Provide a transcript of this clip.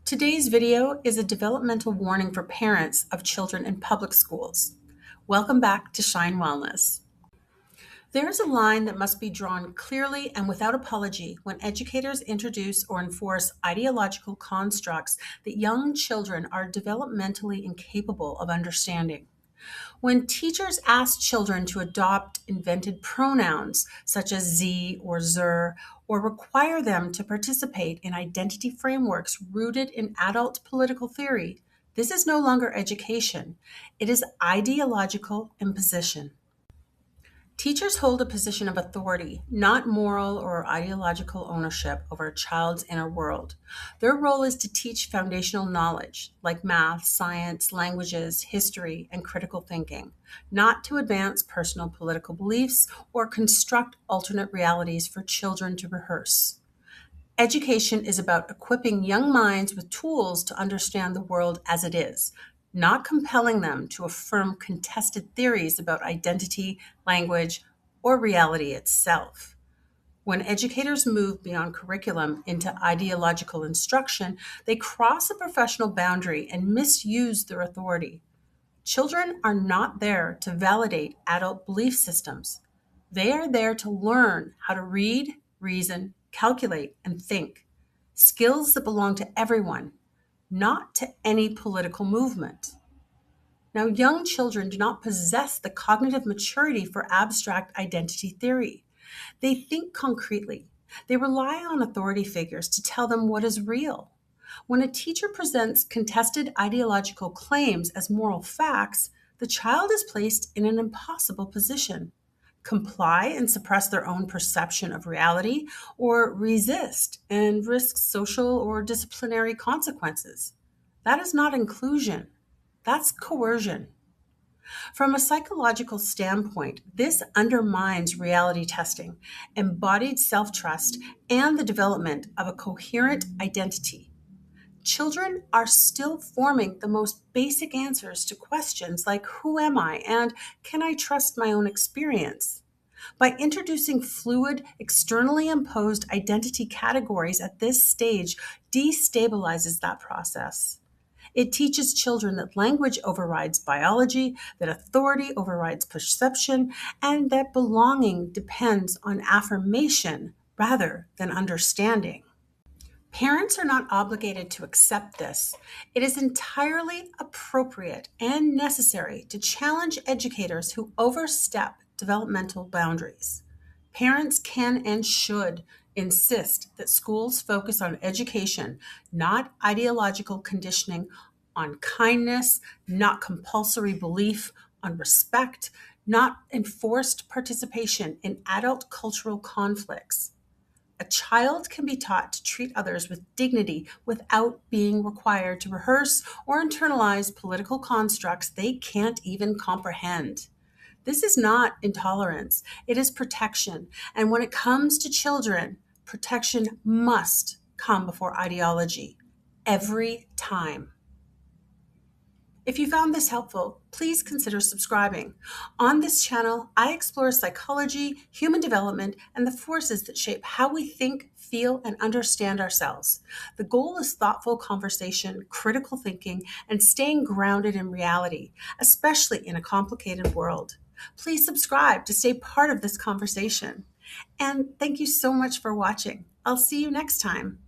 Today's video is a developmental warning for parents of children in public schools. Welcome back to Shine Wellness. There is a line that must be drawn clearly and without apology when educators introduce or enforce ideological constructs that young children are developmentally incapable of understanding. When teachers ask children to adopt invented pronouns such as ze or zer, or require them to participate in identity frameworks rooted in adult political theory, this is no longer education. It is ideological imposition. Teachers hold a position of authority, not moral or ideological ownership over a child's inner world. Their role is to teach foundational knowledge, like math, science, languages, history, and critical thinking, not to advance personal political beliefs or construct alternate realities for children to rehearse. Education is about equipping young minds with tools to understand the world as it is, not compelling them to affirm contested theories about identity, language, or reality itself. When educators move beyond curriculum into ideological instruction, they cross a professional boundary and misuse their authority. Children are not there to validate adult belief systems. They are there to learn how to read, reason, calculate, and think. Skills that belong to everyone, not to any political movement. Now, young children do not possess the cognitive maturity for abstract identity theory. They think concretely. They rely on authority figures to tell them what is real. When a teacher presents contested ideological claims as moral facts, the child is placed in an impossible position. Comply and suppress their own perception of reality, or resist and risk social or disciplinary consequences. That is not inclusion. That's coercion. From a psychological standpoint, this undermines reality testing, embodied self-trust, and the development of a coherent identity. Children are still forming the most basic answers to questions like who am I and can I trust my own experience? By introducing fluid, externally imposed identity categories at this stage destabilizes that process. It teaches children that language overrides biology, that authority overrides perception, and that belonging depends on affirmation rather than understanding. Parents are not obligated to accept this. It is entirely appropriate and necessary to challenge educators who overstep developmental boundaries. Parents can and should insist that schools focus on education, not ideological conditioning, on kindness, not compulsory belief, on respect, not enforced participation in adult cultural conflicts. A child can be taught to treat others with dignity without being required to rehearse or internalize political constructs they can't even comprehend. This is not intolerance, it is protection. And when it comes to children, protection must come before ideology, every time. If you found this helpful, please consider subscribing. On this channel, I explore psychology, human development, and the forces that shape how we think, feel, and understand ourselves. The goal is thoughtful conversation, critical thinking, and staying grounded in reality, especially in a complicated world. Please subscribe to stay part of this conversation. And thank you so much for watching. I'll see you next time.